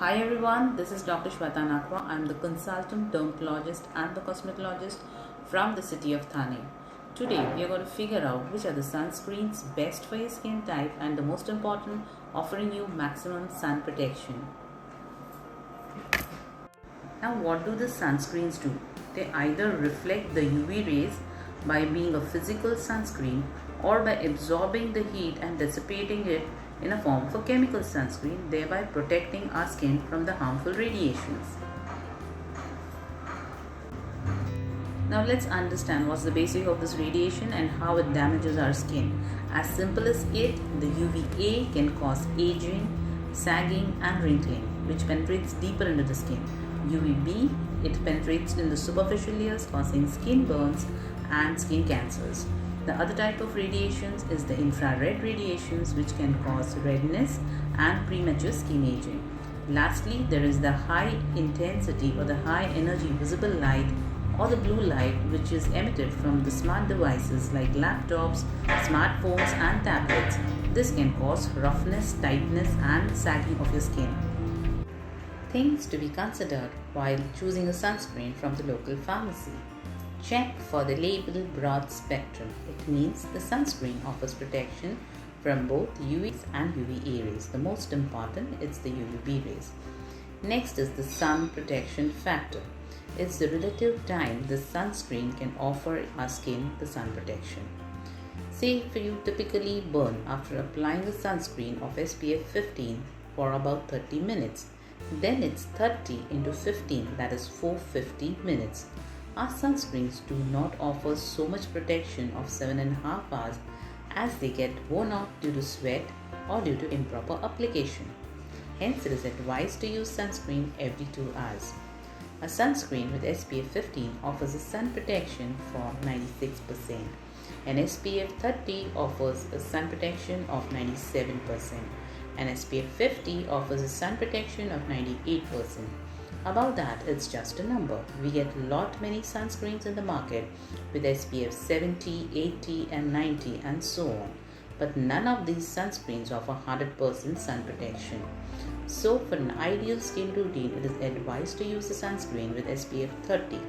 Hi everyone, this is Dr. Shweta Nakwa. I am the consultant dermatologist and the cosmetologist from the city of Thane. Today we are going to figure out which are the sunscreens best for your skin type and the most important, offering you maximum sun protection. Now what do the sunscreens do? They either reflect the UV rays by being a physical sunscreen or by absorbing the heat and dissipating it in a form of a chemical sunscreen, thereby protecting our skin from the harmful radiations. Now let's understand what's the basic of this radiation and how it damages our skin. As simple as it, the UVA can cause aging, sagging and wrinkling, which penetrates deeper into the skin. UVB, it penetrates in the superficial layers, causing skin burns and skin cancers. The other type of radiations is the infrared radiations, which can cause redness and premature skin aging. Lastly, there is the high intensity or the high energy visible light or the blue light, which is emitted from the smart devices like laptops, smartphones and tablets. This can cause roughness, tightness and sagging of your skin. Things to be considered while choosing a sunscreen from the local pharmacy. Check for the label broad spectrum. It means the sunscreen offers protection from both UV and UVA rays. The most important is the UVB rays. Next is the sun protection factor. It's the relative time the sunscreen can offer our skin the sun protection. Say if you typically burn after applying a sunscreen of SPF 15 for about 30 minutes, then it's 30 into 15, that is 450 minutes. Our sunscreens do not offer so much protection of 7.5 hours as they get worn out due to sweat or due to improper application. Hence, it is advised to use sunscreen every 2 hours. A sunscreen with SPF 15 offers a sun protection for 96%, and SPF 30 offers a sun protection of 97%, and SPF 50 offers a sun protection of 98%. Above that, it's just a number. We get many sunscreens in the market with SPF 70, 80 and 90 and so on. But none of these sunscreens offer 100% sun protection. So for an ideal skin routine, it is advised to use a sunscreen with SPF 30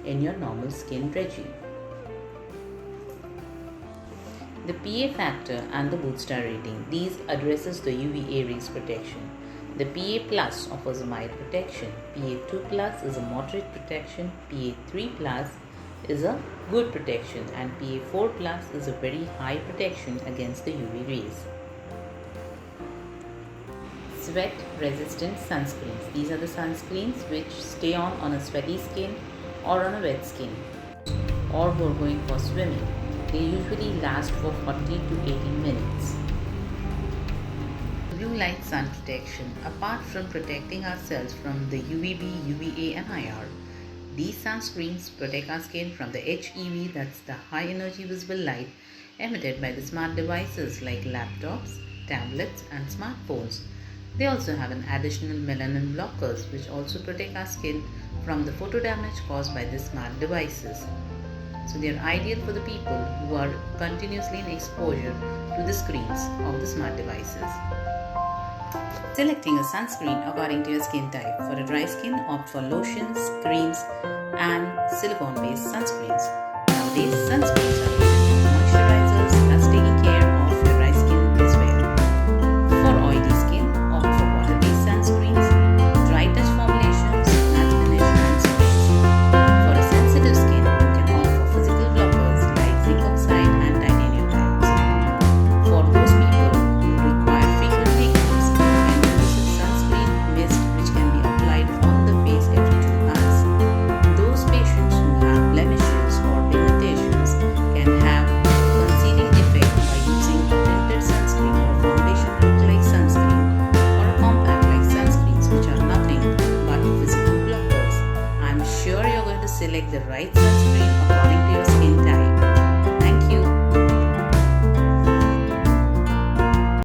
in your normal skin regime. The PA factor and the Wood Star rating. These addresses the UVA rays protection. The PA Plus offers a mild protection, PA 2 Plus is a moderate protection, PA 3 Plus is a good protection, and PA 4 Plus is a very high protection against the UV rays. Sweat resistant sunscreens. These are the sunscreens which stay on a sweaty skin or on a wet skin, or who are going for swimming. They usually last for 40 to 80 minutes. Blue light sun protection. Apart from protecting ourselves from the UVB, UVA and IR, these sunscreens protect our skin from the HEV, that's the high energy visible light emitted by the smart devices like laptops, tablets and smartphones. They also have an additional melanin blockers which also protect our skin from the photo damage caused by the smart devices. So they are ideal for the people who are continuously in exposure to the screens of the smart devices. Selecting a sunscreen according to your skin type. For a dry skin, opt for lotions, creams and silicone-based sunscreens. Nowadays, sunscreens are used moisturizers, thus taking care of your dry skin as well. For oily skin, opt for water-based sunscreens, dry touch formulations, matte finish and sprays. For a sensitive skin, you can opt for physical blockers like zinc oxide and titanium types. For those people who require frequent makeups, which can be applied on the face every 2 hours. Those patients who have blemishes or pigmentations can have a concealing effect by using a tinted sunscreen or a foundation look-like sunscreen or a compact-like sunscreens, which are nothing but physical blockers. I'm sure you're going to select the right sunscreen according to your skin type.